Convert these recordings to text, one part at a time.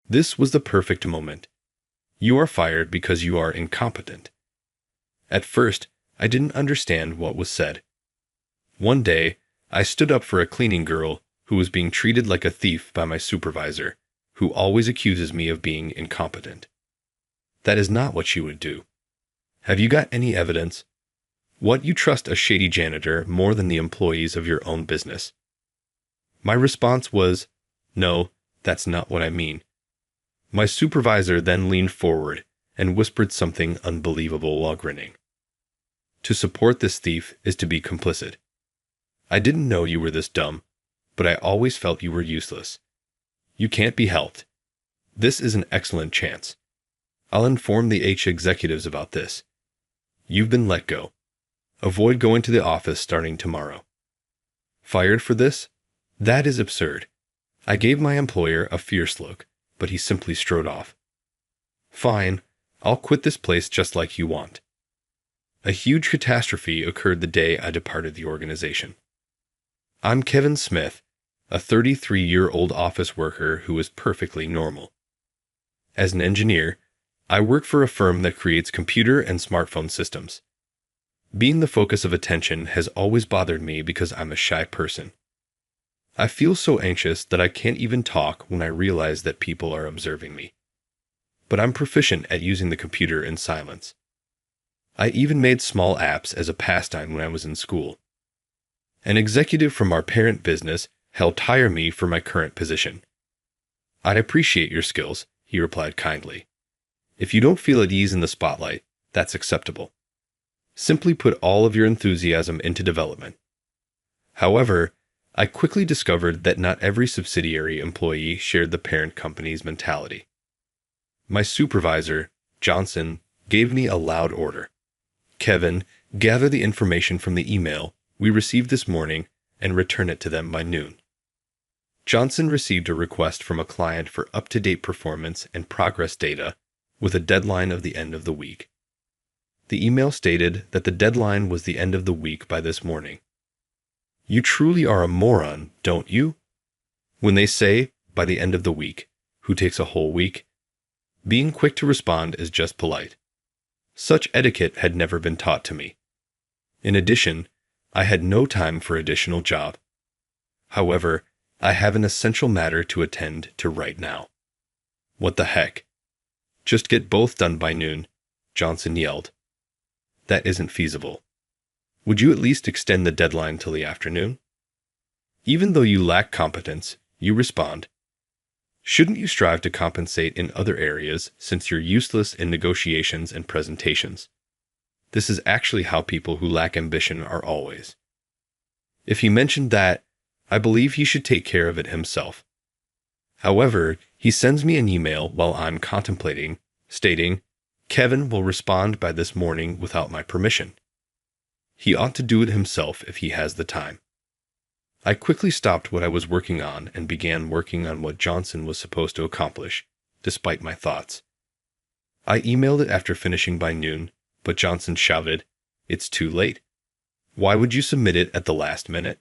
This was the perfect moment. You are fired because you are incompetent. At first, I didn't understand what was said. One day, I stood up for a cleaning girl who was being treated like a thief by my supervisor, who always accuses me of being incompetent. That is not what she would do. Have you got any evidence? What, you trust a shady janitor more than the employees of your own business? My response was, no, that's not what I mean. My supervisor then leaned forward and whispered something unbelievable while grinning. To support this thief is to be complicit. I didn't know you were this dumb, but I always felt you were useless. You can't be helped. This is an excellent chance. I'll inform the H executives about this. You've been let go. Avoid going to the office starting tomorrow. Fired for this? That is absurd. I gave my employer a fierce look, but he simply strode off. Fine, I'll quit this place just like you want. A huge catastrophe occurred the day I departed the organization. I'm Kevin Smith, a 33-year-old office worker who is perfectly normal. As an engineer, I work for a firm that creates computer and smartphone systems. Being the focus of attention has always bothered me because I'm a shy person. I feel so anxious that I can't even talk when I realize that people are observing me. But I'm proficient at using the computer in silence. I even made small apps as a pastime when I was in school. An executive from our parent business helped hire me for my current position. I'd appreciate your skills, he replied kindly. If you don't feel at ease in the spotlight, that's acceptable. Simply put all of your enthusiasm into development. However, I quickly discovered that not every subsidiary employee shared the parent company's mentality. My supervisor, Johnson, gave me a loud order. Kevin, gather the information from the email we received this morning and return it to them by noon. Johnson received a request from a client for up-to-date performance and progress data with a deadline of the end of the week. The email stated that the deadline was the end of the week by this morning. You truly are a moron, don't you? When they say, by the end of the week, who takes a whole week? Being quick to respond is just polite. Such etiquette had never been taught to me. In addition, I had no time for additional job. However, I have an essential matter to attend to right now. What the heck? Just get both done by noon, Johnson yelled. That isn't feasible. Would you at least extend the deadline till the afternoon? Even though you lack competence, you respond. Shouldn't you strive to compensate in other areas since you're useless in negotiations and presentations? This is actually how people who lack ambition are always. If he mentioned that, I believe he should take care of it himself. However, he sends me an email while I'm contemplating, stating, Kevin will respond by this morning without my permission. He ought to do it himself if he has the time. I quickly stopped what I was working on and began working on what Johnson was supposed to accomplish, despite my thoughts. I emailed it after finishing by noon, but Johnson shouted, It's too late. Why would you submit it at the last minute?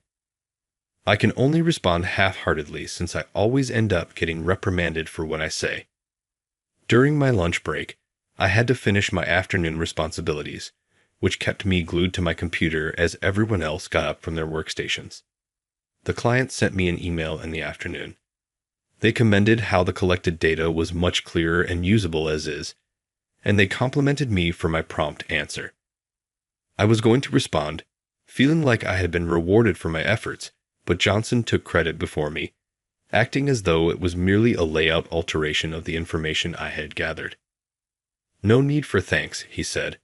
I can only respond half-heartedly since I always end up getting reprimanded for what I say. During my lunch break, I had to finish my afternoon responsibilities, which kept me glued to my computer as everyone else got up from their workstations. The client sent me an email in the afternoon. They commended how the collected data was much clearer and usable as is, and they complimented me for my prompt answer. I was going to respond, feeling like I had been rewarded for my efforts, but Johnson took credit before me, acting as though it was merely a layout alteration of the information I had gathered. No need for thanks, he said.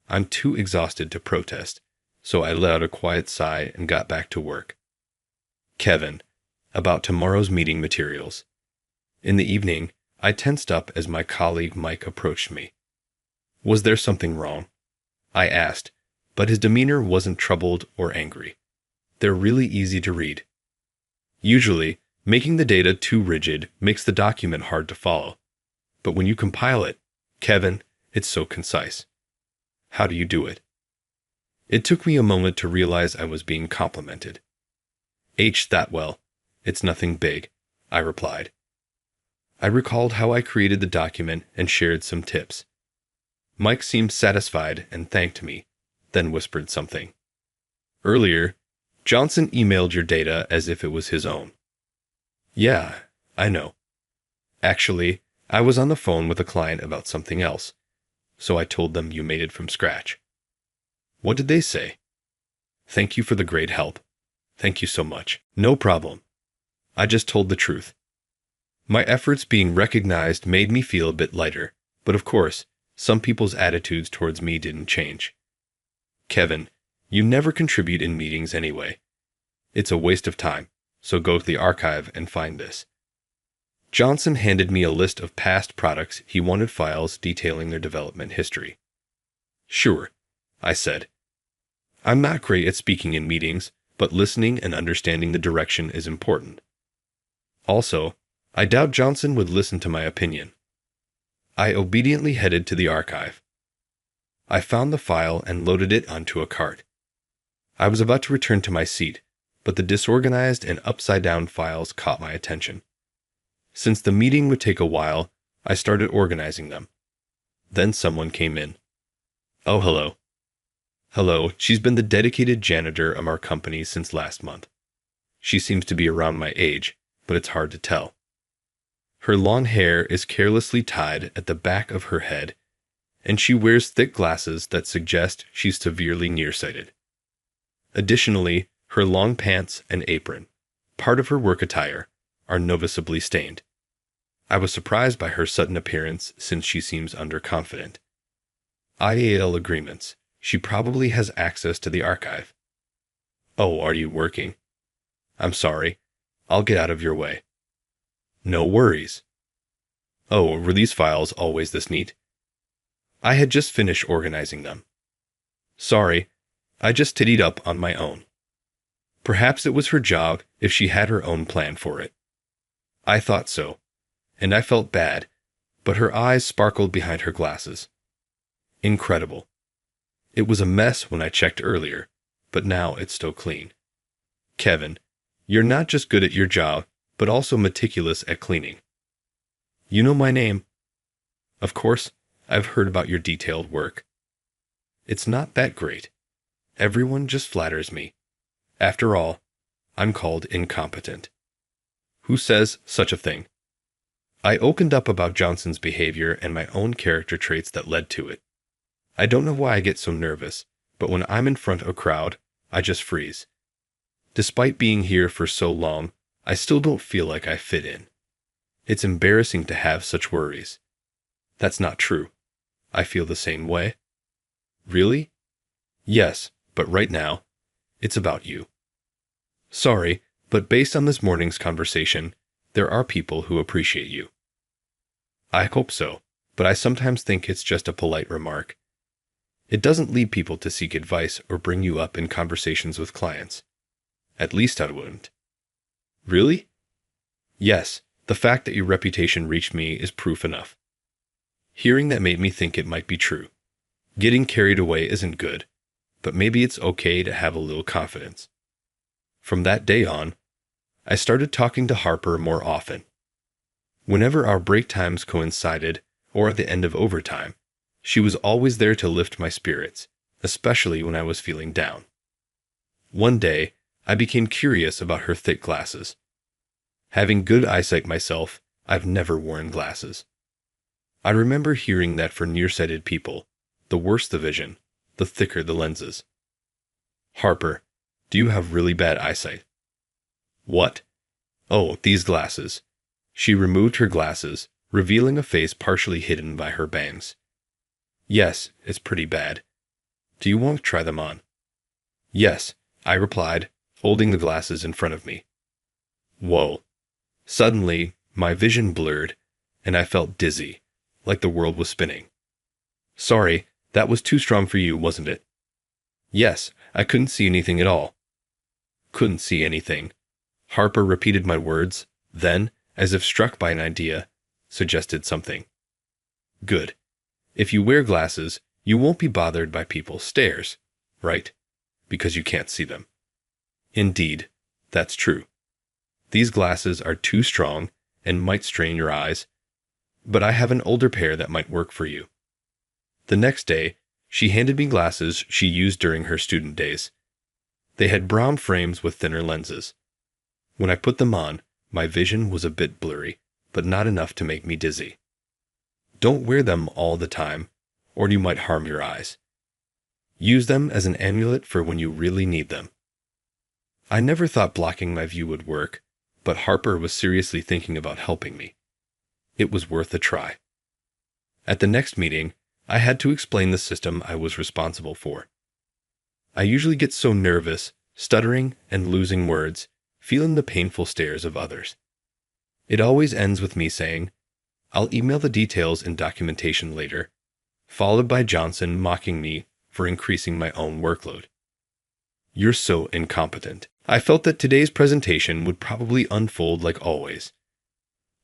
I'm too exhausted to protest, so I let out a quiet sigh and got back to work. Kevin, about tomorrow's meeting materials. In the evening, I tensed up as my colleague Mike approached me. Was there something wrong? I asked, but his demeanor wasn't troubled or angry. They're really easy to read. Usually, making the data too rigid makes the document hard to follow. But when you compile it, Kevin, it's so concise. How do you do it? It took me a moment to realize I was being complimented. That well. It's nothing big, I replied. I recalled how I created the document and shared some tips. Mike seemed satisfied and thanked me, then whispered something. Earlier, Johnson emailed your data as if it was his own. Yeah, I know. Actually, I was on the phone with a client about something else, so I told them you made it from scratch. What did they say? Thank you for the great help. Thank you so much. No problem. I just told the truth. My efforts being recognized made me feel a bit lighter, but of course, some people's attitudes towards me didn't change. Kevin, you never contribute in meetings anyway. It's a waste of time, so go to the archive and find this. Johnson handed me a list of past products he wanted files detailing their development history. Sure, I said. I'm not great at speaking in meetings, but listening and understanding the direction is important. Also, I doubt Johnson would listen to my opinion. I obediently headed to the archive. I found the file and loaded it onto a cart. I was about to return to my seat, but the disorganized and upside-down files caught my attention. Since the meeting would take a while, I started organizing them. Then someone came in. Oh, hello. Hello, she's been the dedicated janitor of our company since last month. She seems to be around my age, but it's hard to tell. Her long hair is carelessly tied at the back of her head, and she wears thick glasses that suggest she's severely nearsighted. Additionally, her long pants and apron, part of her work attire, are noticeably stained. I was surprised by her sudden appearance since she seems underconfident. IAL agreements. She probably has access to the archive. Oh, are you working? I'm sorry. I'll get out of your way. No worries. Oh, were these files always this neat? I had just finished organizing them. Sorry, I just tiddied up on my own. Perhaps it was her job if she had her own plan for it. I thought so, and I felt bad, but her eyes sparkled behind her glasses. Incredible. It was a mess when I checked earlier, but now it's still clean. Kevin, you're not just good at your job, but also meticulous at cleaning. You know my name. Of course, I've heard about your detailed work. It's not that great. Everyone just flatters me. After all, I'm called incompetent. Who says such a thing? I opened up about Johnson's behavior and my own character traits that led to it. I don't know why I get so nervous, but when I'm in front of a crowd, I just freeze. Despite being here for so long, I still don't feel like I fit in. It's embarrassing to have such worries. That's not true. I feel the same way. Really? Yes, but right now, it's about you. Sorry, but based on this morning's conversation, there are people who appreciate you. I hope so, but I sometimes think it's just a polite remark. It doesn't lead people to seek advice or bring you up in conversations with clients. At least I wouldn't. Really? Yes, the fact that your reputation reached me is proof enough. Hearing that made me think it might be true. Getting carried away isn't good, but maybe it's okay to have a little confidence. From that day on, I started talking to Harper more often. Whenever our break times coincided, or at the end of overtime, she was always there to lift my spirits, especially when I was feeling down. One day, I became curious about her thick glasses. Having good eyesight myself, I've never worn glasses. I remember hearing that for nearsighted people, the worse the vision, the thicker the lenses. Harper, do you have really bad eyesight? What? Oh, these glasses. She removed her glasses, revealing a face partially hidden by her bangs. Yes, it's pretty bad. Do you want to try them on? Yes, I replied, holding the glasses in front of me. Whoa. Suddenly, my vision blurred, and I felt dizzy, like the world was spinning. Sorry, that was too strong for you, wasn't it? Yes, I couldn't see anything at all. Couldn't see anything. Harper repeated my words, then, as if struck by an idea, suggested something. Good. If you wear glasses, you won't be bothered by people's stares, right? Because you can't see them. Indeed, that's true. These glasses are too strong and might strain your eyes, but I have an older pair that might work for you." The next day, she handed me glasses she used during her student days. They had brown frames with thinner lenses. When I put them on, my vision was a bit blurry, but not enough to make me dizzy. Don't wear them all the time, or you might harm your eyes. Use them as an amulet for when you really need them. I never thought blocking my view would work, but Harper was seriously thinking about helping me. It was worth a try. At the next meeting, I had to explain the system I was responsible for. I usually get so nervous, stuttering and losing words, feeling the painful stares of others. It always ends with me saying, "I'll email the details and documentation later," followed by Johnson mocking me for increasing my own workload. "You're so incompetent." I felt that today's presentation would probably unfold like always.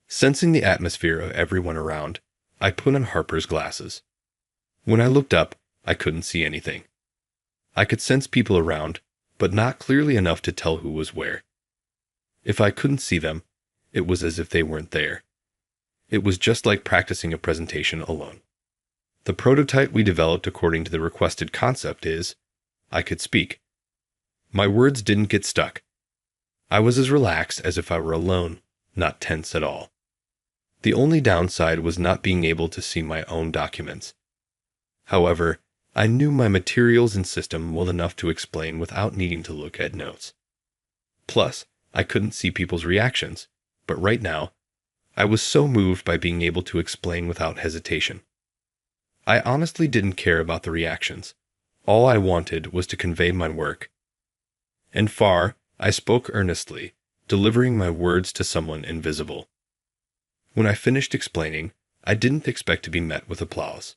Sensing the atmosphere of everyone around, I put on Harper's glasses. When I looked up, I couldn't see anything. I could sense people around, but not clearly enough to tell who was where. If I couldn't see them, it was as if they weren't there. It was just like practicing a presentation alone. The prototype we developed according to the requested concept is, I could speak. My words didn't get stuck. I was as relaxed as if I were alone, not tense at all. The only downside was not being able to see my own documents. However, I knew my materials and system well enough to explain without needing to look at notes. Plus, I couldn't see people's reactions, but right now, I was so moved by being able to explain without hesitation. I honestly didn't care about the reactions. All I wanted was to convey my work. And far, I spoke earnestly, delivering my words to someone invisible. When I finished explaining, I didn't expect to be met with applause.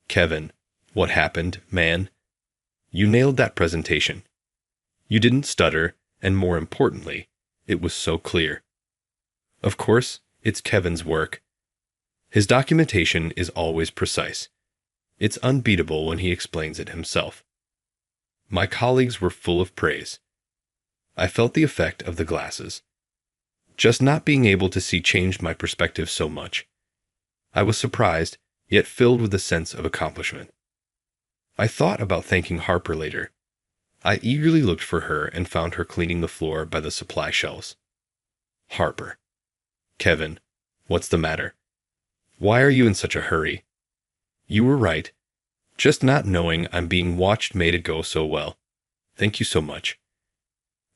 "Kevin, what happened, man? You nailed that presentation. You didn't stutter, and more importantly, it was so clear." Of course, it's Kevin's work. His documentation is always precise. It's unbeatable when he explains it himself. My colleagues were full of praise. I felt the effect of the glasses. Just not being able to see changed my perspective so much. I was surprised, yet filled with a sense of accomplishment. I thought about thanking Harper later. I eagerly looked for her and found her cleaning the floor by the supply shelves. "Harper. Kevin, what's the matter? Why are you in such a hurry? You were right. Just not knowing I'm being watched made it go so well. Thank you so much.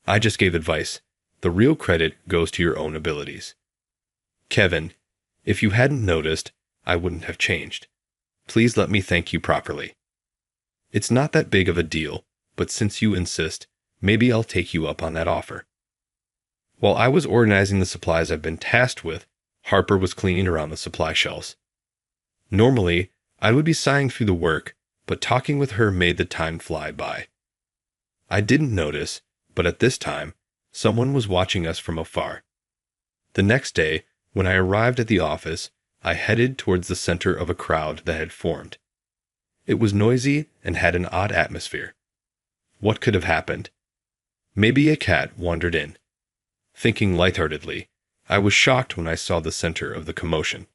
I just gave advice. The real credit goes to your own abilities. Kevin, if you hadn't noticed, I wouldn't have changed. Please let me thank you properly. It's not that big of a deal, but since you insist, maybe I'll take you up on that offer." While I was organizing the supplies I've been tasked with, Harper was cleaning around the supply shelves. Normally, I would be sighing through the work, but talking with her made the time fly by. I didn't notice, but at this time, someone was watching us from afar. The next day, when I arrived at the office, I headed towards the center of a crowd that had formed. It was noisy and had an odd atmosphere. What could have happened? Maybe a cat wandered in. Thinking lightheartedly, I was shocked when I saw the center of the commotion.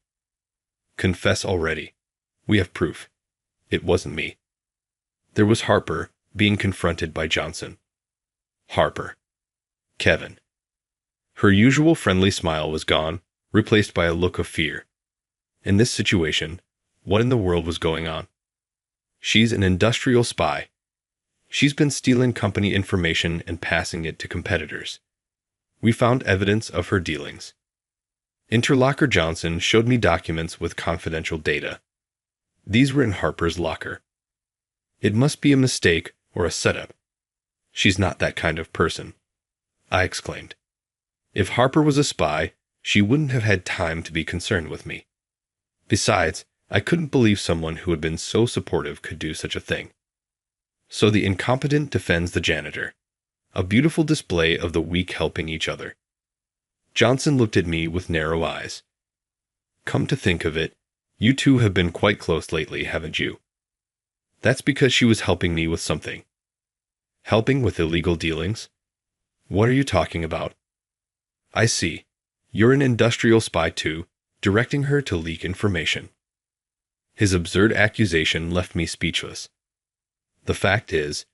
Confess already. We have proof. It wasn't me. There was Harper being confronted by Johnson. Harper. Kevin. Her usual friendly smile was gone, replaced by a look of fear. In this situation, what in the world was going on? She's an industrial spy. She's been stealing company information and passing it to competitors. We found evidence of her dealings. Interlocker Johnson showed me documents with confidential data. These were in Harper's locker. It must be a mistake or a setup. She's not that kind of person, I exclaimed. If Harper was a spy, she wouldn't have had time to be concerned with me. Besides, I couldn't believe someone who had been so supportive could do such a thing. So the incompetent defends the janitor. A beautiful display of the weak helping each other. Johnson looked at me with narrow eyes. Come to think of it, you two have been quite close lately, haven't you? That's because she was helping me with something. Helping with illegal dealings? What are you talking about? I see. You're an industrial spy too, directing her to leak information. His absurd accusation left me speechless. The fact is,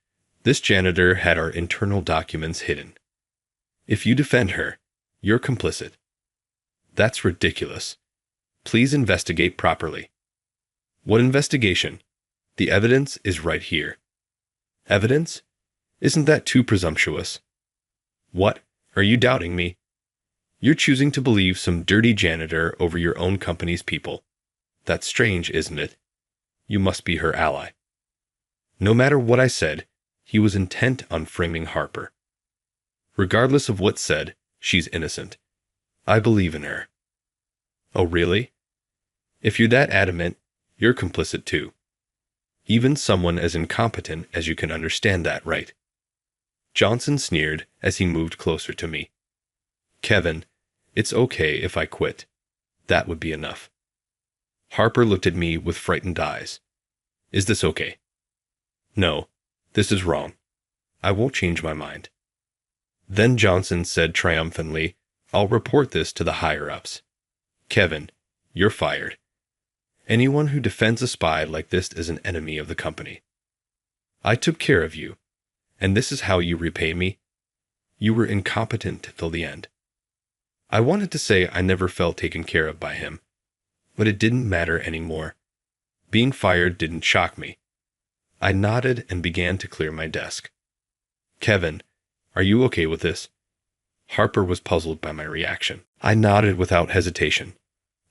this janitor had our internal documents hidden. If you defend her, you're complicit. That's ridiculous. Please investigate properly. What investigation? The evidence is right here. Evidence? Isn't that too presumptuous? What? Are you doubting me? You're choosing to believe some dirty janitor over your own company's people. That's strange, isn't it? You must be her ally. No matter what I said, he was intent on framing Harper. Regardless of what's said, she's innocent. I believe in her. Oh, really? If you're that adamant, you're complicit too. Even someone as incompetent as you can understand that, right? Johnson sneered as he moved closer to me. Kevin, it's okay if I quit. That would be enough. Harper looked at me with frightened eyes. Is this okay? No, this is wrong. I won't change my mind. Then Johnson said triumphantly, I'll report this to the higher-ups. Kevin, you're fired. Anyone who defends a spy like this is an enemy of the company. I took care of you, and this is how you repay me? You were incompetent till the end. I wanted to say I never felt taken care of by him, but it didn't matter anymore. Being fired didn't shock me. I nodded and began to clear my desk. Kevin, are you okay with this? Harper was puzzled by my reaction. I nodded without hesitation.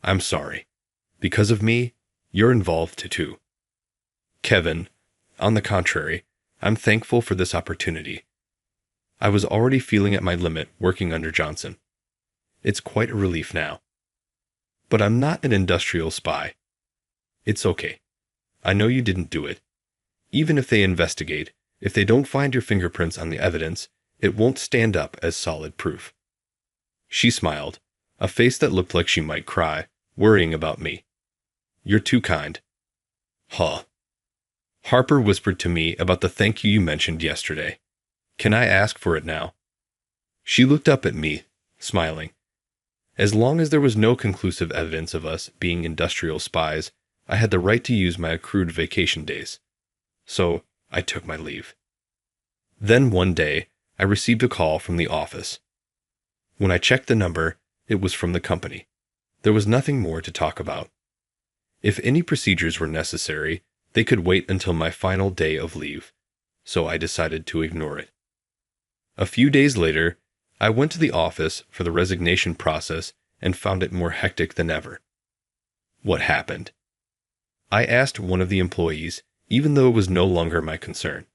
I'm sorry. Because of me, you're involved too. Kevin, on the contrary, I'm thankful for this opportunity. I was already feeling at my limit working under Johnson. It's quite a relief now. But I'm not an industrial spy. It's okay. I know you didn't do it. Even if they investigate, if they don't find your fingerprints on the evidence, it won't stand up as solid proof. She smiled, a face that looked like she might cry, worrying about me. You're too kind. Huh. Harper whispered to me about the thank you mentioned yesterday. Can I ask for it now? She looked up at me, smiling. As long as there was no conclusive evidence of us being industrial spies, I had the right to use my accrued vacation days. So I took my leave. Then one day, I received a call from the office. When I checked the number, it was from the company. There was nothing more to talk about. If any procedures were necessary, they could wait until my final day of leave, so I decided to ignore it. A few days later, I went to the office for the resignation process and found it more hectic than ever. What happened? I asked one of the employees, even though it was no longer my concern.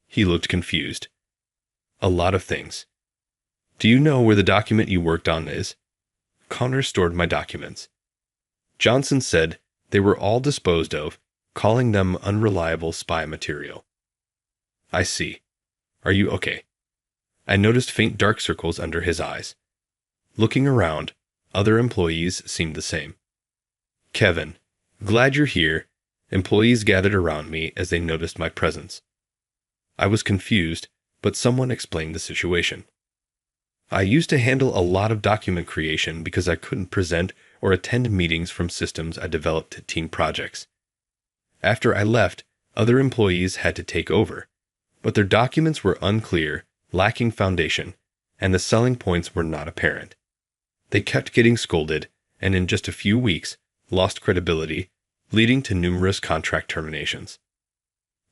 He looked confused. A lot of things. Do you know where the document you worked on is? Connor stored my documents. Johnson said they were all disposed of, calling them unreliable spy material. I see. Are you okay? I noticed faint dark circles under his eyes. Looking around, other employees seemed the same. Kevin, glad you're here. Employees gathered around me as they noticed my presence. I was confused, but someone explained the situation. I used to handle a lot of document creation because I couldn't present or attend meetings from systems I developed to team projects. After I left, other employees had to take over, but their documents were unclear, lacking foundation, and the selling points were not apparent. They kept getting scolded, and in just a few weeks, lost credibility, leading to numerous contract terminations.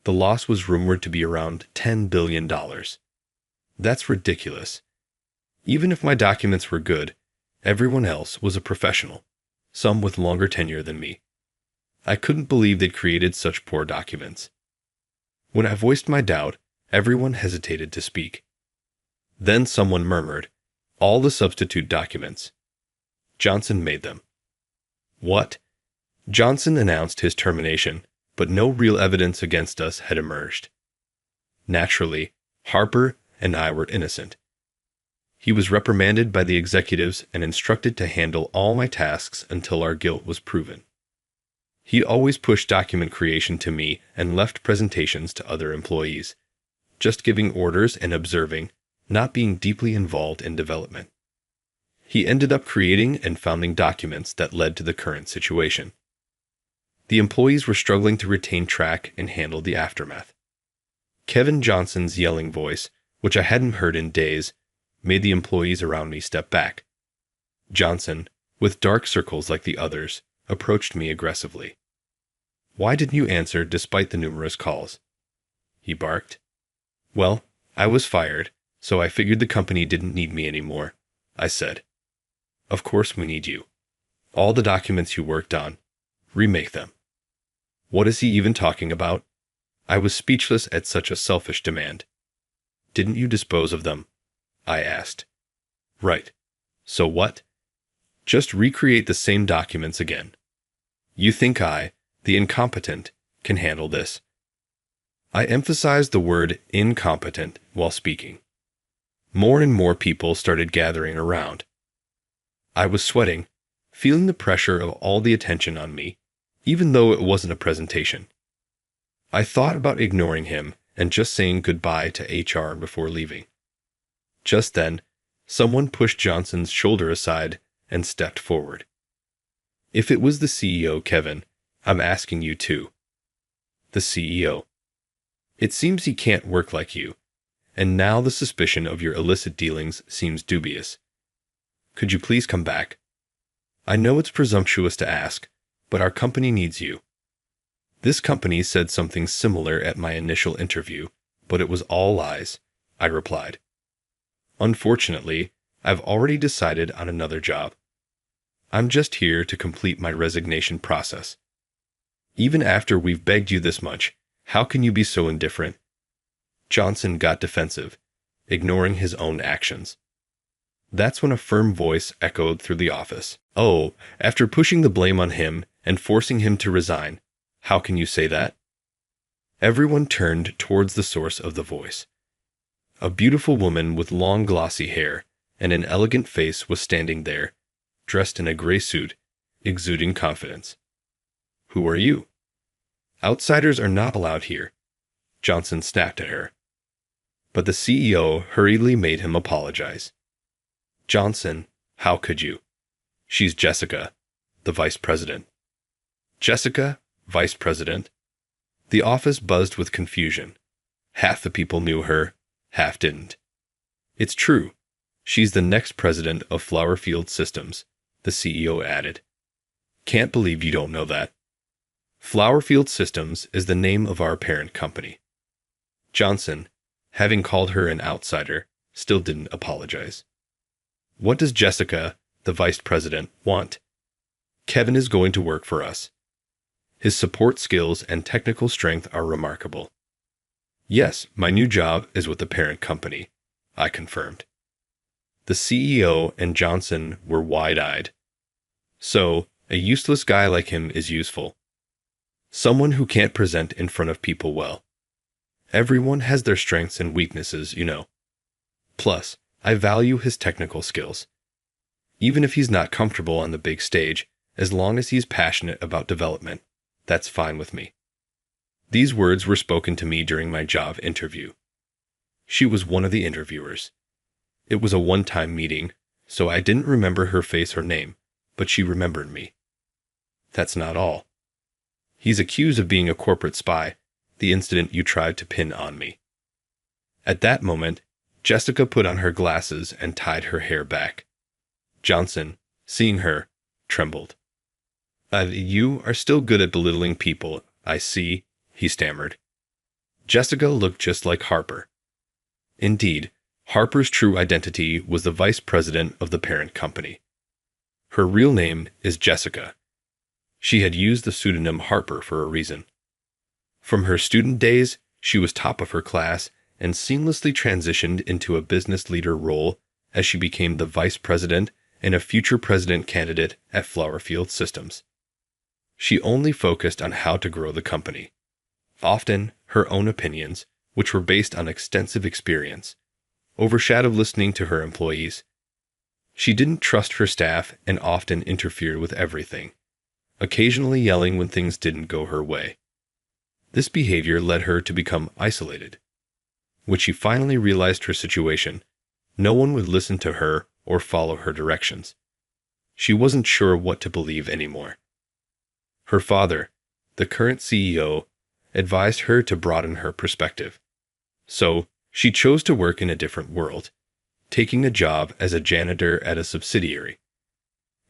The loss was rumored to be around $10 billion. That's ridiculous. Even if my documents were good, everyone else was a professional, some with longer tenure than me. I couldn't believe they'd created such poor documents. When I voiced my doubt, everyone hesitated to speak. Then someone murmured, all the substitute documents. Johnson made them. What? Johnson announced his termination, but no real evidence against us had emerged. Naturally, Harper and I were innocent. He was reprimanded by the executives and instructed to handle all my tasks until our guilt was proven. He'd always pushed document creation to me and left presentations to other employees, just giving orders and observing, not being deeply involved in development. He ended up creating and founding documents that led to the current situation. The employees were struggling to retain track and handle the aftermath. Kevin Johnson's yelling voice, which I hadn't heard in days, made the employees around me step back. Johnson, with dark circles like the others, approached me aggressively. "Why didn't you answer despite the numerous calls?" he barked. "Well, I was fired, so I figured the company didn't need me anymore," I said. "Of course we need you. All the documents you worked on, remake them." What is he even talking about? I was speechless at such a selfish demand. "Didn't you dispose of them?" I asked. "Right. So what?" "Just recreate the same documents again. You think I, the incompetent, can handle this?" I emphasized the word incompetent while speaking. More and more people started gathering around. I was sweating, feeling the pressure of all the attention on me, even though it wasn't a presentation. I thought about ignoring him and just saying goodbye to HR before leaving. Just then, someone pushed Johnson's shoulder aside and stepped forward. "If it was the CEO, Kevin, I'm asking you too." The CEO. "It seems he can't work like you, and now the suspicion of your illicit dealings seems dubious. Could you please come back? I know it's presumptuous to ask, but our company needs you." This company said something similar at my initial interview, but it was all lies, I replied. "Unfortunately, I've already decided on another job. I'm just here to complete my resignation process. Even after we've begged you this much, how can you be so indifferent?" Johnson got defensive, ignoring his own actions. That's when a firm voice echoed through the office. "Oh, after pushing the blame on him and forcing him to resign, how can you say that?" Everyone turned towards the source of the voice. A beautiful woman with long glossy hair and an elegant face was standing there, dressed in a gray suit, exuding confidence. "Who are you?" "Outsiders are not allowed here," Johnson snapped at her. But the CEO hurriedly made him apologize. "Johnson, how could you? She's Jessica, the vice president." "Jessica, vice president?" The office buzzed with confusion. Half the people knew her, half didn't. "It's true. She's the next president of Flowerfield Systems," the CEO added. "Can't believe you don't know that. Flowerfield Systems is the name of our parent company." Johnson, having called her an outsider, still didn't apologize. "What does Jessica, the vice president, want?" "Kevin is going to work for us. His support skills and technical strength are remarkable." "Yes, my new job is with the parent company," I confirmed. The CEO and Johnson were wide-eyed. "So, a useless guy like him is useful. Someone who can't present in front of people well. Everyone has their strengths and weaknesses, you know. Plus, I value his technical skills. Even if he's not comfortable on the big stage, as long as he's passionate about development, that's fine with me." These words were spoken to me during my job interview. She was one of the interviewers. It was a one-time meeting, so I didn't remember her face or name, but she remembered me. That's not all. "He's accused of being a corporate spy, the incident you tried to pin on me." At that moment, Jessica put on her glasses and tied her hair back. Johnson, seeing her, trembled. You are still good at belittling people, I see," he stammered. Jessica looked just like Harper. Indeed, Harper's true identity was the vice president of the parent company. Her real name is Jessica. She had used the pseudonym Harper for a reason. From her student days, she was top of her class and seamlessly transitioned into a business leader role as she became the vice president and a future president candidate at Flowerfield Systems. She only focused on how to grow the company. Often, her own opinions, which were based on extensive experience, overshadowed listening to her employees. She didn't trust her staff and often interfered with everything, occasionally yelling when things didn't go her way. This behavior led her to become isolated. When she finally realized her situation, no one would listen to her or follow her directions. She wasn't sure what to believe anymore. Her father, the current CEO, advised her to broaden her perspective. So, she chose to work in a different world, taking a job as a janitor at a subsidiary.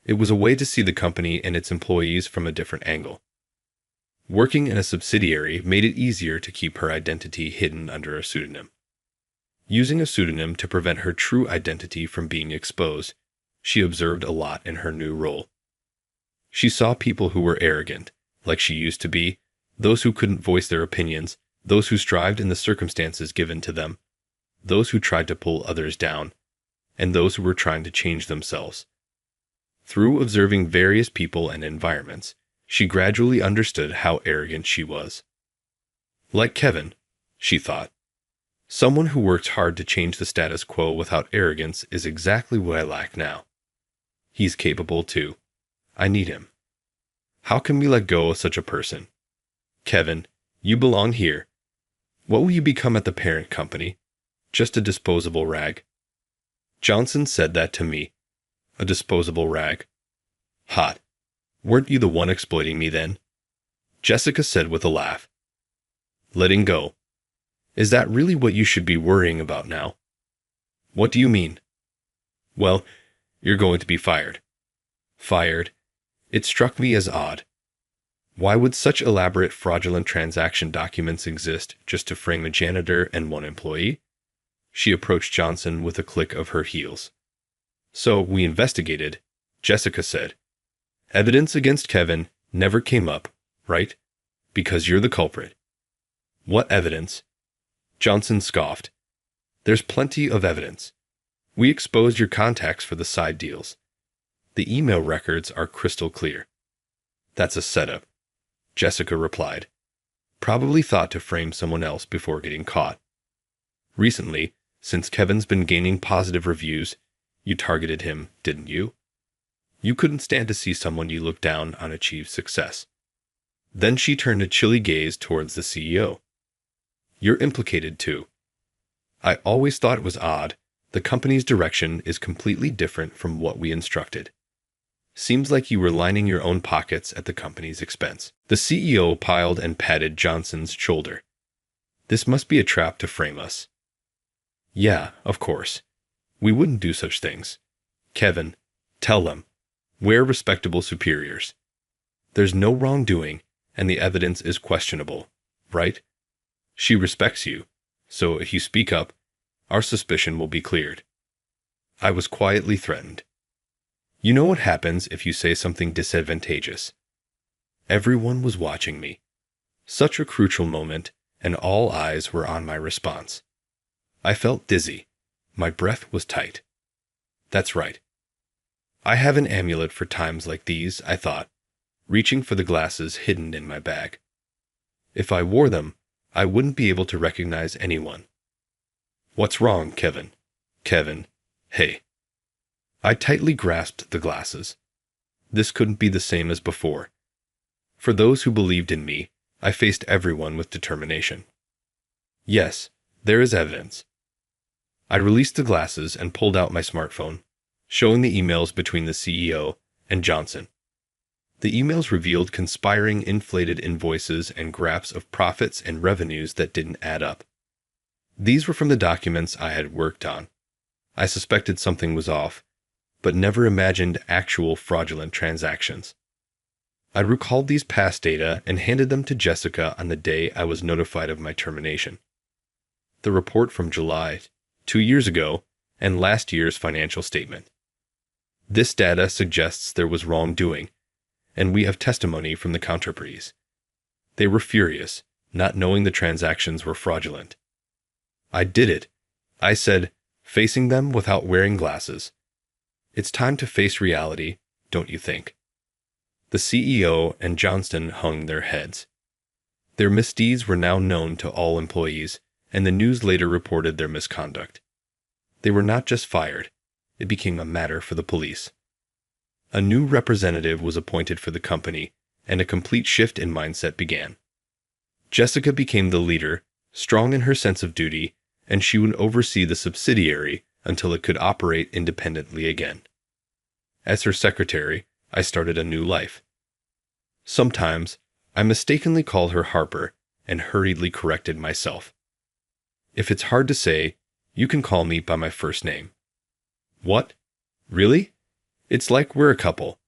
It was a way to see the company and its employees from a different angle. Working in a subsidiary made it easier to keep her identity hidden under a pseudonym. Using a pseudonym to prevent her true identity from being exposed, she observed a lot in her new role. She saw people who were arrogant, like she used to be, those who couldn't voice their opinions, those who strived in the circumstances given to them, those who tried to pull others down, and those who were trying to change themselves. Through observing various people and environments, she gradually understood how arrogant she was. Like Kevin, she thought. Someone who works hard to change the status quo without arrogance is exactly what I lack now. He's capable too. I need him. How can we let go of such a person? Kevin, you belong here. What will you become at the parent company? Just a disposable rag? Johnson said that to me. A disposable rag. Hot. Weren't you the one exploiting me then? Jessica said with a laugh. Letting go. Is that really what you should be worrying about now? What do you mean? Well, you're going to be fired. Fired? It struck me as odd. Why would such elaborate fraudulent transaction documents exist just to frame a janitor and one employee? She approached Johnson with a click of her heels. So we investigated, Jessica said. Evidence against Kevin never came up, right? Because you're the culprit. What evidence? Johnson scoffed. There's plenty of evidence. We exposed your contacts for the side deals. The email records are crystal clear. That's a setup, Jessica replied. Probably thought to frame someone else before getting caught. Recently, since Kevin's been gaining positive reviews, you targeted him, didn't you? You couldn't stand to see someone you looked down on achieve success. Then she turned a chilly gaze towards the CEO. You're implicated too. I always thought it was odd. The company's direction is completely different from what we instructed. Seems like you were lining your own pockets at the company's expense. The CEO piled and patted Johnson's shoulder. This must be a trap to frame us. Yeah, of course. We wouldn't do such things. Kevin, tell them. We're respectable superiors. There's no wrongdoing, and the evidence is questionable, right? She respects you, so if you speak up, our suspicion will be cleared. I was quietly threatened. You know what happens if you say something disadvantageous? Everyone was watching me. Such a crucial moment, and all eyes were on my response. I felt dizzy. My breath was tight. That's right. I have an amulet for times like these, I thought, reaching for the glasses hidden in my bag. If I wore them, I wouldn't be able to recognize anyone. What's wrong, Kevin? Kevin, hey. I tightly grasped the glasses. This couldn't be the same as before. For those who believed in me, I faced everyone with determination. Yes, there is evidence. I released the glasses and pulled out my smartphone, showing the emails between the CEO and Johnson. The emails revealed conspiring inflated invoices and graphs of profits and revenues that didn't add up. These were from the documents I had worked on. I suspected something was off, but never imagined actual fraudulent transactions. I recalled these past data and handed them to Jessica on the day I was notified of my termination. The report from July, 2 years ago, and last year's financial statement. This data suggests there was wrongdoing, and we have testimony from the counterparties. They were furious, not knowing the transactions were fraudulent. I did it, I said, facing them without wearing glasses. It's time to face reality, don't you think? The CEO and Johnston hung their heads. Their misdeeds were now known to all employees, and the news later reported their misconduct. They were not just fired, it became a matter for the police. A new representative was appointed for the company, and a complete shift in mindset began. Jessica became the leader, strong in her sense of duty, and she would oversee the subsidiary until it could operate independently again. As her secretary, I started a new life. Sometimes, I mistakenly called her Harper and hurriedly corrected myself. If it's hard to say, you can call me by my first name. What? Really? It's like we're a couple,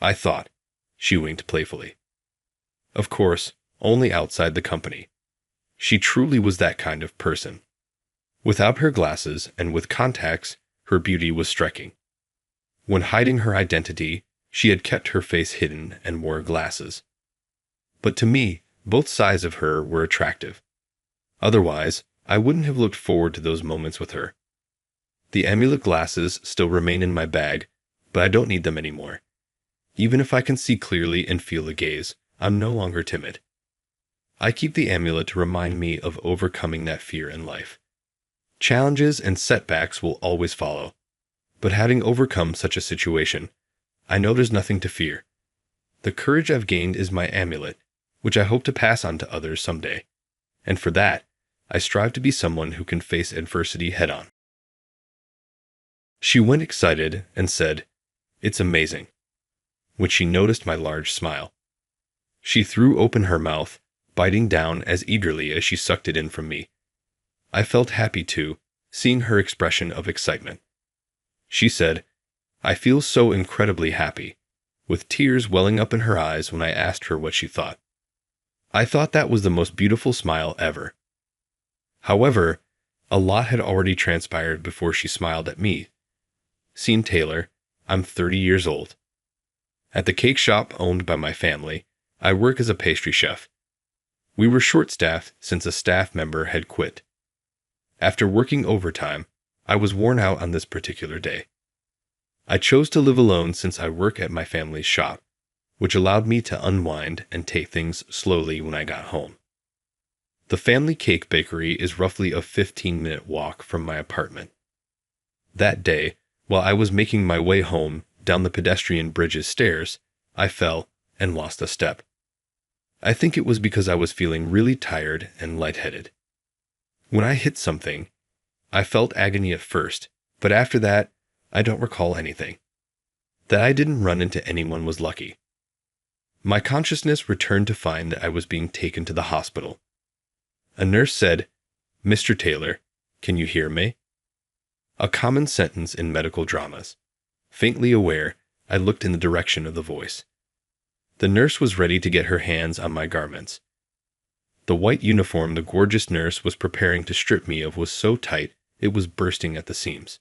I thought. She winked playfully. Of course, only outside the company. She truly was that kind of person. Without her glasses and with contacts, her beauty was striking. When hiding her identity, she had kept her face hidden and wore glasses. But to me, both sides of her were attractive. Otherwise, I wouldn't have looked forward to those moments with her. The amulet glasses still remain in my bag, but I don't need them anymore. Even if I can see clearly and feel a gaze, I'm no longer timid. I keep the amulet to remind me of overcoming that fear in life. Challenges and setbacks will always follow, but having overcome such a situation, I know there's nothing to fear. The courage I've gained is my amulet, which I hope to pass on to others someday, and for that, I strive to be someone who can face adversity head-on. She went excited and said, "It's amazing," when she noticed my large smile. She threw open her mouth, biting down as eagerly as she sucked it in from me. I felt happy too, seeing her expression of excitement. She said, "I feel so incredibly happy," with tears welling up in her eyes when I asked her what she thought. I thought that was the most beautiful smile ever. However, a lot had already transpired before she smiled at me. Scene Taylor, I'm 30 years old. At the cake shop owned by my family, I work as a pastry chef. We were short-staffed since a staff member had quit. After working overtime, I was worn out on this particular day. I chose to live alone since I work at my family's shop, which allowed me to unwind and take things slowly when I got home. The family cake bakery is roughly a 15-minute walk from my apartment. That day, while I was making my way home down the pedestrian bridge's stairs, I fell and lost a step. I think it was because I was feeling really tired and lightheaded. When I hit something, I felt agony at first, but after that, I don't recall anything. That I didn't run into anyone was lucky. My consciousness returned to find that I was being taken to the hospital. A nurse said, "Mr. Taylor, can you hear me?" A common sentence in medical dramas. Faintly aware, I looked in the direction of the voice. The nurse was ready to get her hands on my garments. The white uniform the gorgeous nurse was preparing to strip me of was so tight it was bursting at the seams.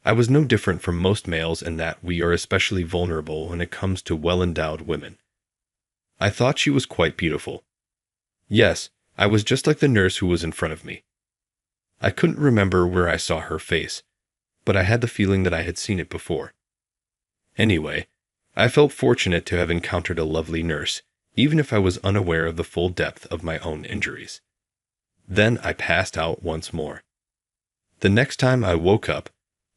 I was no different from most males in that we are especially vulnerable when it comes to well-endowed women. I thought she was quite beautiful. Yes, I was just like the nurse who was in front of me. I couldn't remember where I saw her face, but I had the feeling that I had seen it before. Anyway, I felt fortunate to have encountered a lovely nurse, even if I was unaware of the full depth of my own injuries. Then I passed out once more. The next time I woke up,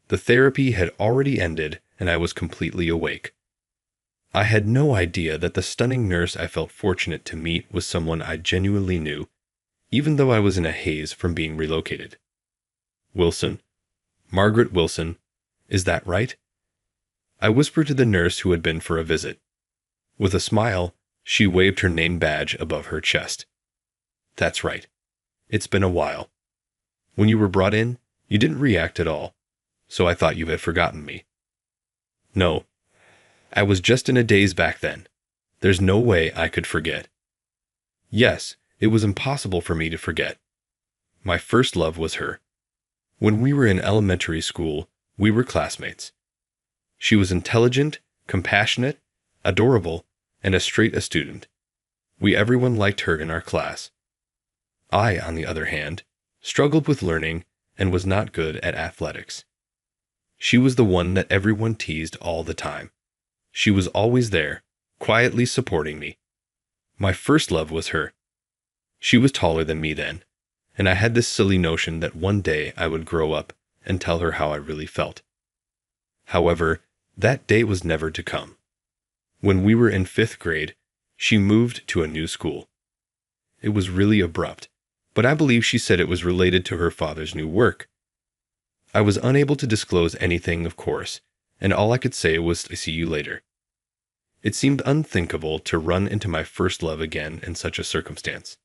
the therapy had already ended and I was completely awake. I had no idea that the stunning nurse I felt fortunate to meet was someone I genuinely knew, even though I was in a haze from being relocated. Wilson. Margaret Wilson. Is that right? I whispered to the nurse who had been for a visit. With a smile, she waved her name badge above her chest. That's right. It's been a while. When you were brought in, you didn't react at all, so I thought you had forgotten me. No. I was just in a daze back then. There's no way I could forget. Yes, it was impossible for me to forget. My first love was her. When we were in elementary school, we were classmates. She was intelligent, compassionate, adorable, and as straight a student. Everyone liked her in our class. I, on the other hand, struggled with learning and was not good at athletics. She was the one that everyone teased all the time. She was always there, quietly supporting me. My first love was her. She was taller than me then, and I had this silly notion that one day I would grow up and tell her how I really felt. However, that day was never to come. When we were in 5th grade, she moved to a new school. It was really abrupt, but I believe she said it was related to her father's new work. I was unable to disclose anything, of course, and all I could say was, "I see you later." It seemed unthinkable to run into my first love again in such a circumstance.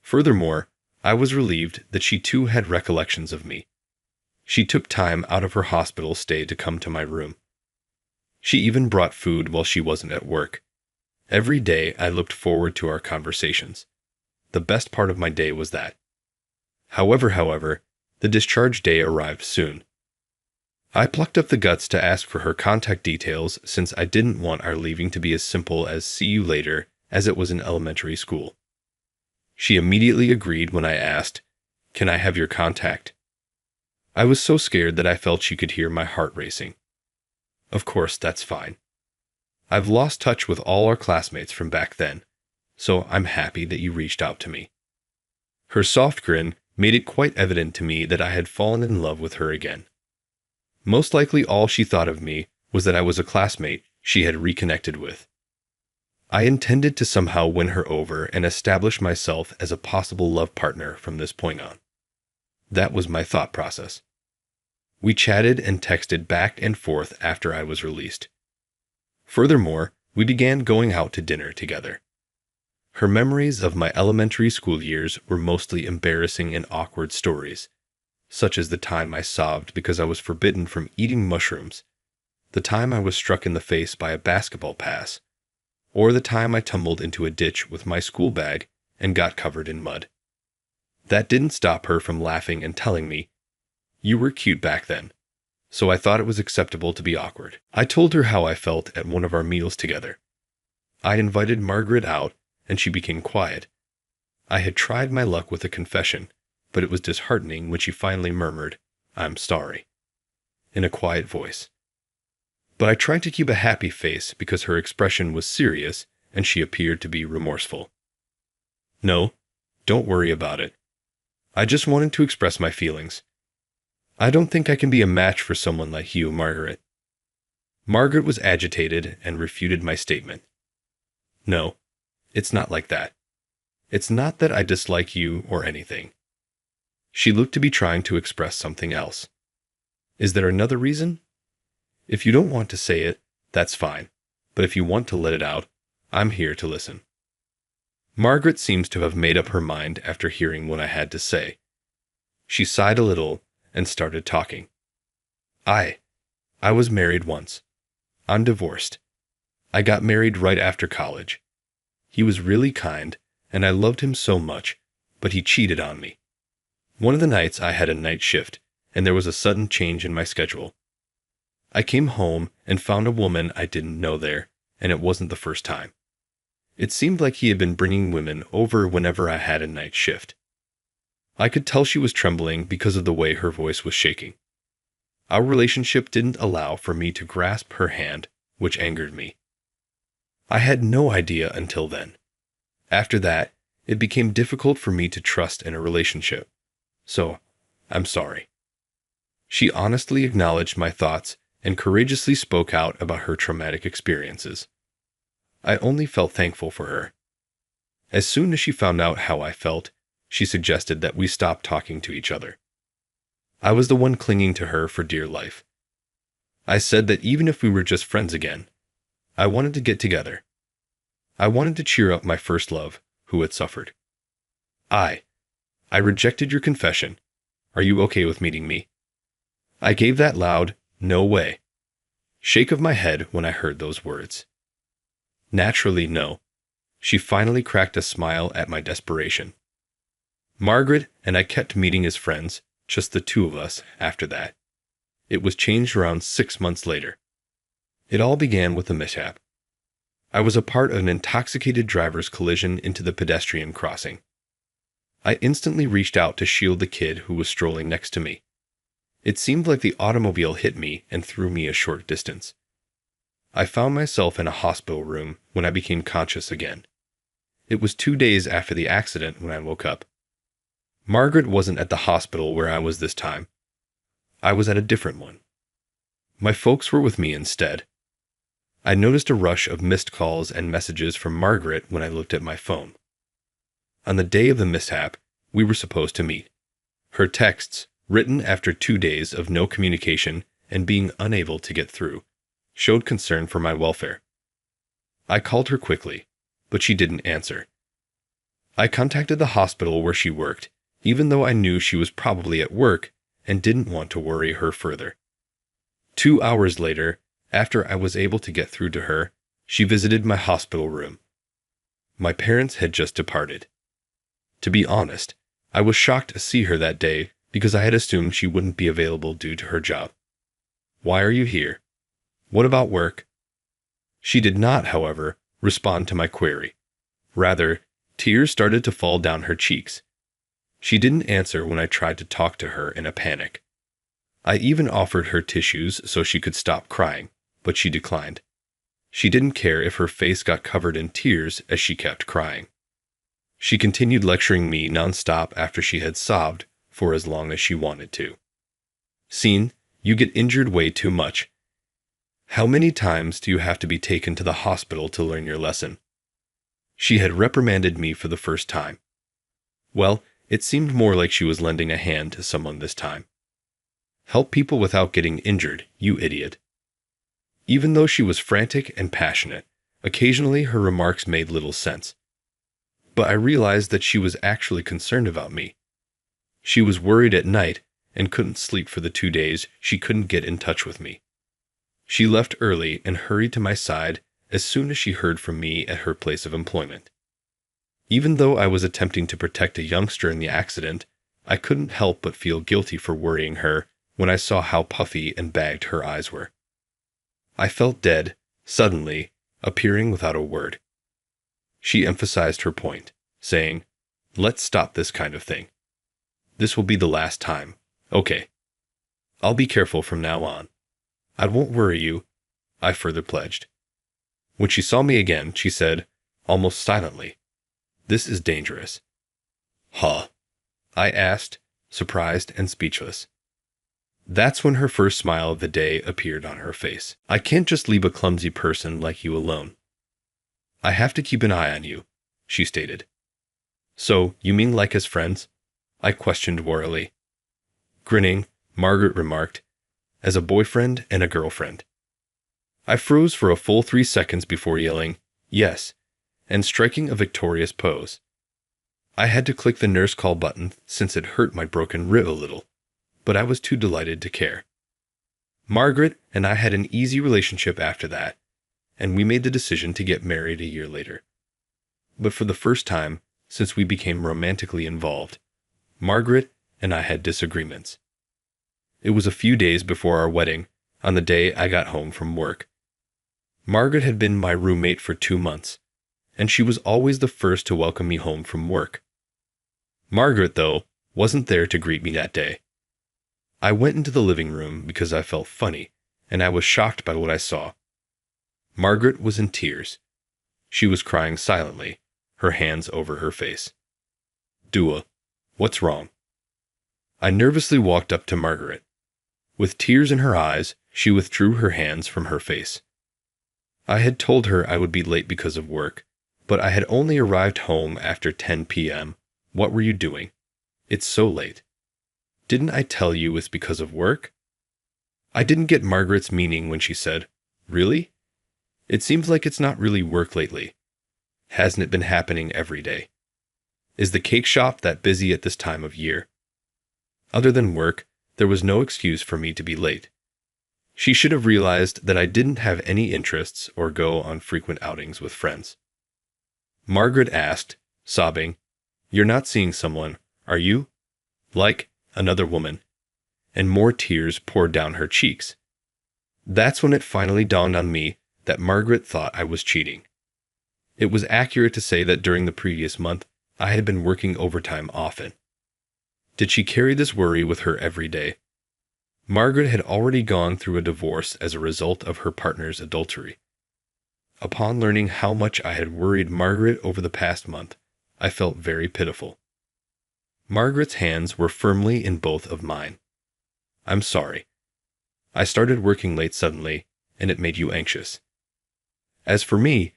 Furthermore, I was relieved that she too had recollections of me. She took time out of her hospital stay to come to my room. She even brought food while she wasn't at work. Every day I looked forward to our conversations. The best part of my day was that. However, the discharge day arrived soon. I plucked up the guts to ask for her contact details since I didn't want our leaving to be as simple as "see you later" as it was in elementary school. She immediately agreed when I asked, "Can I have your contact?" I was so scared that I felt she could hear my heart racing. "Of course, that's fine. I've lost touch with all our classmates from back then, so I'm happy that you reached out to me." Her soft grin made it quite evident to me that I had fallen in love with her again. Most likely all she thought of me was that I was a classmate she had reconnected with. I intended to somehow win her over and establish myself as a possible love partner from this point on. That was my thought process. We chatted and texted back and forth after I was released. Furthermore, we began going out to dinner together. Her memories of my elementary school years were mostly embarrassing and awkward stories, such as the time I sobbed because I was forbidden from eating mushrooms, the time I was struck in the face by a basketball pass, or the time I tumbled into a ditch with my school bag and got covered in mud. That didn't stop her from laughing and telling me, "You were cute back then, so I thought it was acceptable to be awkward." I told her how I felt at one of our meals together. I invited Margaret out, and she became quiet. I had tried my luck with a confession, but it was disheartening when she finally murmured, "I'm sorry," in a quiet voice. But I tried to keep a happy face because her expression was serious and she appeared to be remorseful. "No, don't worry about it. I just wanted to express my feelings. I don't think I can be a match for someone like you, Margaret." Margaret was agitated and refuted my statement. "No, it's not like that. It's not that I dislike you or anything." She looked to be trying to express something else. "Is there another reason? If you don't want to say it, that's fine, but if you want to let it out, I'm here to listen." Margaret seems to have made up her mind after hearing what I had to say. She sighed a little and started talking. I was married once. I'm divorced. I got married right after college. He was really kind, and I loved him so much, but he cheated on me. One of the nights I had a night shift, and there was a sudden change in my schedule. I came home and found a woman I didn't know there, and it wasn't the first time. It seemed like he had been bringing women over whenever I had a night shift. I could tell she was trembling because of the way her voice was shaking. Our relationship didn't allow for me to grasp her hand, which angered me. I had no idea until then. After that, it became difficult for me to trust in a relationship. So, I'm sorry. She honestly acknowledged my thoughts and courageously spoke out about her traumatic experiences. I only felt thankful for her. As soon as she found out how I felt, she suggested that we stop talking to each other. I was the one clinging to her for dear life. I said that even if we were just friends again, I wanted to get together. I wanted to cheer up my first love, who had suffered. I rejected your confession. Are you okay with meeting me?" I gave that loud, "No way" shake of my head when I heard those words. Naturally, no. She finally cracked a smile at my desperation. Margaret and I kept meeting as friends, just the two of us, after that. It was changed around 6 months later. It all began with a mishap. I was a part of an intoxicated driver's collision into the pedestrian crossing. I instantly reached out to shield the kid who was strolling next to me. It seemed like the automobile hit me and threw me a short distance. I found myself in a hospital room when I became conscious again. It was 2 days after the accident when I woke up. Margaret wasn't at the hospital where I was this time. I was at a different one. My folks were with me instead. I noticed a rush of missed calls and messages from Margaret when I looked at my phone. On the day of the mishap, we were supposed to meet. Her texts written after 2 days of no communication and being unable to get through, showed concern for my welfare. I called her quickly, but she didn't answer. I contacted the hospital where she worked, even though I knew she was probably at work and didn't want to worry her further. 2 hours later, after I was able to get through to her, she visited my hospital room. My parents had just departed. To be honest, I was shocked to see her that day because I had assumed she wouldn't be available due to her job. "Why are you here? What about work?" She did not, however, respond to my query. Rather, tears started to fall down her cheeks. She didn't answer when I tried to talk to her in a panic. I even offered her tissues so she could stop crying, but she declined. She didn't care if her face got covered in tears as she kept crying. She continued lecturing me nonstop after she had sobbed for as long as she wanted to. "Scene, you get injured way too much. How many times do you have to be taken to the hospital to learn your lesson?" She had reprimanded me for the first time. Well, it seemed more like she was lending a hand to someone this time. "Help people without getting injured, you idiot." Even though she was frantic and passionate, occasionally her remarks made little sense. But I realized that she was actually concerned about me. She was worried at night and couldn't sleep for the 2 days she couldn't get in touch with me. She left early and hurried to my side as soon as she heard from me at her place of employment. Even though I was attempting to protect a youngster in the accident, I couldn't help but feel guilty for worrying her when I saw how puffy and bagged her eyes were. I felt dead, suddenly, appearing without a word. She emphasized her point, saying, "Let's stop this kind of thing. This will be the last time, okay? I'll be careful from now on. I won't worry you," I further pledged. When she saw me again, she said, almost silently, "This is dangerous." "Huh?" I asked, surprised and speechless. That's when her first smile of the day appeared on her face. "I can't just leave a clumsy person like you alone. I have to keep an eye on you," she stated. "So, you mean like as friends?" I questioned warily. Grinning, Margaret remarked, "As a boyfriend and a girlfriend." I froze for a full 3 seconds before yelling, "Yes," and striking a victorious pose. I had to click the nurse call button since it hurt my broken rib a little, but I was too delighted to care. Margaret and I had an easy relationship after that, and we made the decision to get married a year later. But for the first time since we became romantically involved, Margaret and I had disagreements. It was a few days before our wedding, on the day I got home from work. Margaret had been my roommate for 2 months, and she was always the first to welcome me home from work. Margaret, though, wasn't there to greet me that day. I went into the living room because I felt funny, and I was shocked by what I saw. Margaret was in tears. She was crying silently, her hands over her face. "Dua, what's wrong?" I nervously walked up to Margaret. With tears in her eyes, she withdrew her hands from her face. I had told her I would be late because of work, but I had only arrived home after 10 p.m. "What were you doing? It's so late." "Didn't I tell you it's because of work?" I didn't get Margaret's meaning when she said, "Really? It seems like it's not really work lately. Hasn't it been happening every day? Is the cake shop that busy at this time of year?" Other than work, there was no excuse for me to be late. She should have realized that I didn't have any interests or go on frequent outings with friends. Margaret asked, sobbing, "You're not seeing someone, are you? Like another woman?" And more tears poured down her cheeks. That's when it finally dawned on me that Margaret thought I was cheating. It was accurate to say that during the previous month, I had been working overtime often. Did she carry this worry with her every day? Margaret had already gone through a divorce as a result of her partner's adultery. Upon learning how much I had worried Margaret over the past month, I felt very pitiful. Margaret's hands were firmly in both of mine. "I'm sorry. I started working late suddenly, and it made you anxious." As for me,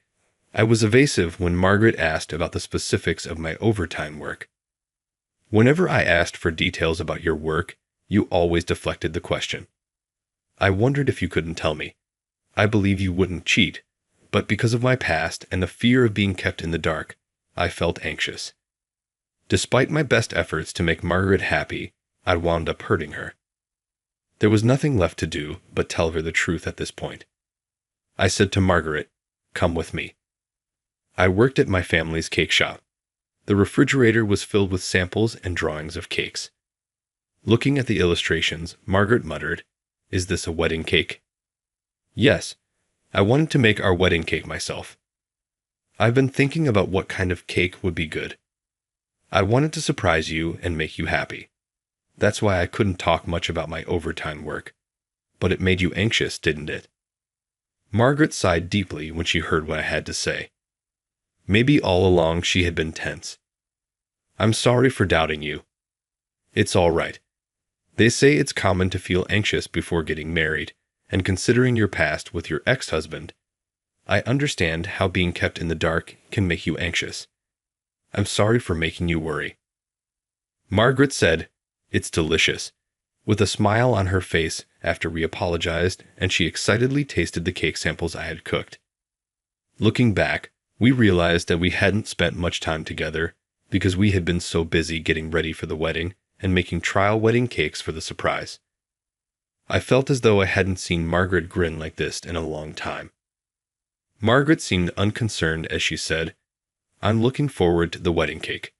I was evasive when Margaret asked about the specifics of my overtime work. Whenever I asked for details about your work, You always deflected the question. I wondered if you couldn't tell me. I believe you wouldn't cheat, but because of my past and the fear of being kept in the dark, I felt anxious. Despite my best efforts to make Margaret happy, I wound up hurting her. There was nothing left to do but tell her the truth at this point. I said to Margaret, "Come with me." I worked at my family's cake shop. The refrigerator was filled with samples and drawings of cakes. Looking at the illustrations, Margaret muttered, "Is this a wedding cake?" Yes, I wanted to make our wedding cake myself. I've been thinking about what kind of cake would be good. I wanted to surprise you and make you happy. That's why I couldn't talk much about my overtime work. But it made you anxious, didn't it? Margaret sighed deeply when she heard what I had to say. Maybe all along she had been tense. I'm sorry for doubting you. It's all right. They say it's common to feel anxious before getting married, and considering your past with your ex-husband, I understand how being kept in the dark can make you anxious. I'm sorry for making you worry. Margaret said, "It's delicious," with a smile on her face after we apologized and she excitedly tasted the cake samples I had cooked. Looking back, we realized that we hadn't spent much time together because we had been so busy getting ready for the wedding and making trial wedding cakes for the surprise. I felt as though I hadn't seen Margaret grin like this in a long time. Margaret seemed unconcerned as she said, "I'm looking forward to the wedding cake."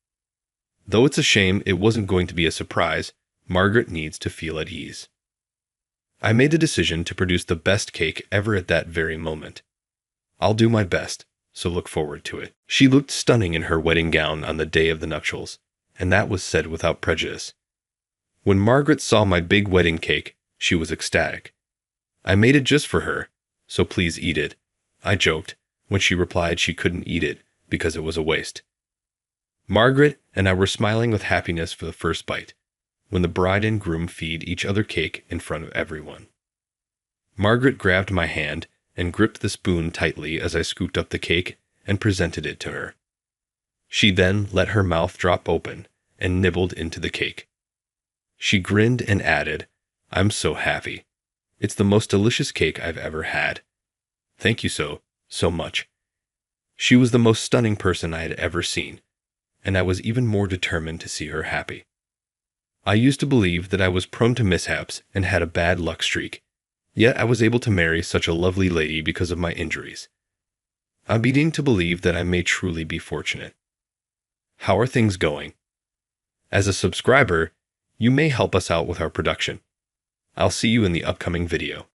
Though it's a shame it wasn't going to be a surprise, Margaret needs to feel at ease. I made a decision to produce the best cake ever at that very moment. I'll do my best, so look forward to it. She looked stunning in her wedding gown on the day of the nuptials, and that was said without prejudice. When Margaret saw my big wedding cake, she was ecstatic. "I made it just for her, so please eat it," I joked, when she replied she couldn't eat it because it was a waste. Margaret and I were smiling with happiness for the first bite, when the bride and groom feed each other cake in front of everyone. Margaret grabbed my hand and gripped the spoon tightly as I scooped up the cake and presented it to her. She then let her mouth drop open and nibbled into the cake. She grinned and added, "I'm so happy. It's the most delicious cake I've ever had. Thank you so much." She was the most stunning person I had ever seen, and I was even more determined to see her happy. I used to believe that I was prone to mishaps and had a bad luck streak, yet I was able to marry such a lovely lady because of my injuries. I'm beginning to believe that I may truly be fortunate. How are things going? As a subscriber, you may help us out with our production. I'll see you in the upcoming video.